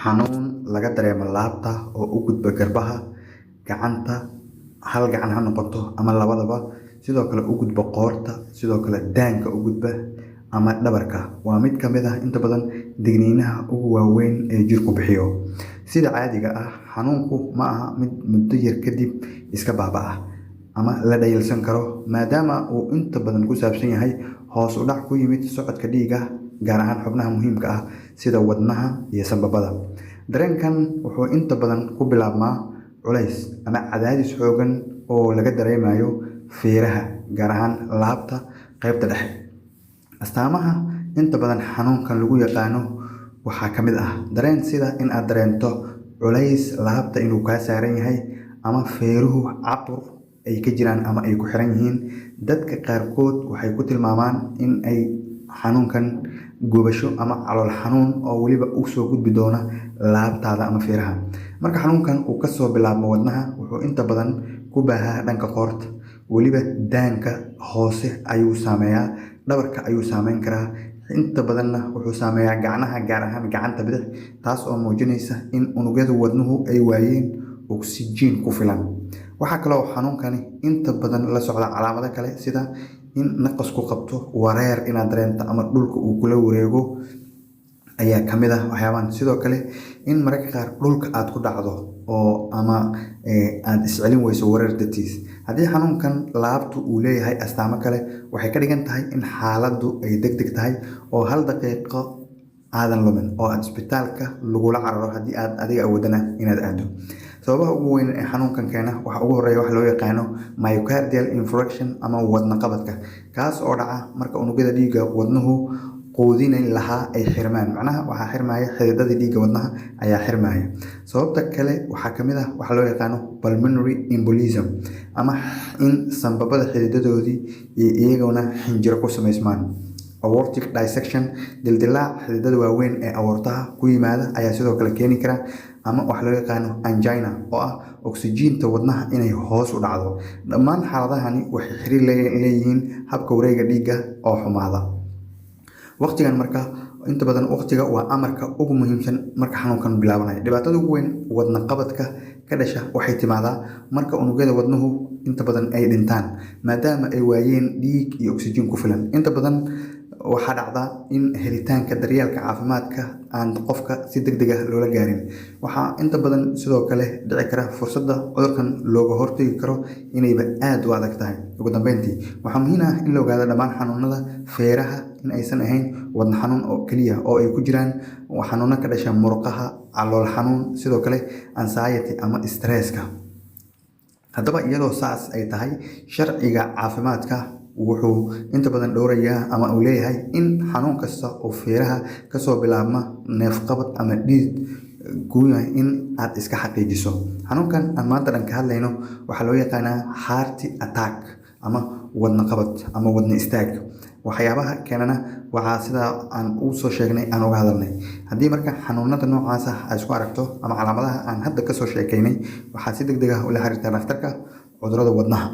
xanuun laga dareemo laabta oo u gudba garbaha, gacanta, hal gacan ha noqoto ama labadaba, sidoo kale u gudba qoorta, sidoo kale daanka u gudba ama dhabarka. Waa mid ka mid ah inta badan digniinaha ugu waaweyn ee jirku bixiyo. Sida caadiga ah, xanuunku ma aha mid muddo yar kadib iska baaba'ah ama la dhayalsan karo, maadaama uu inta badan ku saabsan yahay hoos u dhac ku yimid socodka dhiigga, gaar ahaan xubnaha muhiimka ah sida wadnaha iyo sambabada. Dareenkan wuxuu inta badan ku bilaabmaa culays ama cadaadis xooggan oo laga dareemayo feeraha, gaar ahaan laabta qaybta dhexe. Astaamaha inta badan xanuunkan lagu yaqaano waxaa ka mid ah dareen sida in aad dareento culays laabta inuu kaa saaran yahay, ama feeruhu cabur ay ka jiraan ama ay ku xiran yihiin. Dadka qaarkood waxay ku tilmaamaan in ay xanuunkan gubasho ama calool xanuun oo weliba u soo gudbi doona laabtaada ama feeraha. Marka xanuunkan uu kasoo bilaabmo wadnaha, wuxuu inta badan ku baahaa dhanka qoorta, weliba daanka hoose ayuu saameeyaa, dhabarka ayuu saameyn karaa, inta badanna wuxuu saameeyaa gacnaha, gaar ahaan gacanta bidix, taas oo muujinaysa in unugyada wadnuhu ay waayeen oksijiin ku filan. Waxaa kaloo xanuunkani inta badan la socda calaamado kale sida in naqasku qabto, wareer inaad dareento, ama dhulka uu kula wareego ayaa ka mid ah waxyaabahan. Sidoo kale in mararka qaar dhulka aad ku dhacdo oo ama aad iscelin weyso wareer dartiis. Haddii xanuunkan laabtu uu leeyahay astaamo kale, waxay ka dhigan tahay in xaaladdu ay degdeg tahay oo hal daqiiqo aadan lumin oo aad isbitaalka lagula cararo haddii aad adiga awoodana inaad aado. Sababaha ugu weyn ee xanuunkan keena waxaa ugu horreeya waxa loo yaqaano myocardial infarction ama wadna qabadka, kaas oo dhaca marka unugyada dhiigga wadnuhu quudin lahaa ay xirmaan. Macnaha waxaa xirmaya xididadii dhiigga wadnaha ayaa xirmaya. Sababta kale waxaa ka mid ah waxa loo yaqaano pulmonary embolism, ama in sambabada xididadoodii iyaguna xinjiro ku samaysmaan. Aortic dissection, dildilaac xididada waaweyn ee aortaha ku yimaada ayaa sidoo kale keeni kara, ama waxa loo yaqaano angina oo ah oksijiinta wadnaha inay hoos u dhacdo. Dhammaan xaaladahani waxay xiriir leeyihiin habka wareegga dhiigga oo xumaada. Waqtigan marka inta badan waqtiga waa amarka ugu muhiimsan marka xanuunkan bilaabanayo. Dhibaatada ugu weyn wadna qabadka ka dhasha waxay timaadaa marka unugyada wadnuhu inta badan ay dhintaan, maadaama ay waayeen dhiig iyo oksijiin ku filan. Inta badan waxaa dhacda in helitaanka daryeelka caafimaadka aan qofka si degdeg ah loola gaarin. Waxaa inta badan sidoo kale dhici kara fursadda cudurkan looga hortagi karo inayba aad u adag tahay. Ugu dambeyntii, waxaa muhiim ah in la ogaado dhammaan xanuunada feeraha in aysan ahayn wadna xanuun oo keliya, oo ay ku jiraan xanuuno ka dhasha murqaha, calool xanuun, sidoo kale anxiety ama stresska. Haddaba iyadoo saas ay tahay, sharciga caafimaadka wuxuu inta badan dhowrayaa ama uu leeyahay in xanuun kasta oo feeraha kasoo bilaabma neefqabad ama dhiig guya in aad iska xaqiijiso. Xanuunkan aan maanta dhan ka hadlayno waxaa loo yaqaanaa heart attack ama wadna qabad ama wadna istaag. Waxyaabaha keenana waxaa sida aan u soo sheegnay aan uga hadalnay. Haddii marka xanuunada noocaas ah aad isku aragto ama calaamadaha aan hadda kasoo sheekaynay, waxaad si degdeg ah ula xiriirtaa dhakhtarka cudurrada wadnaha.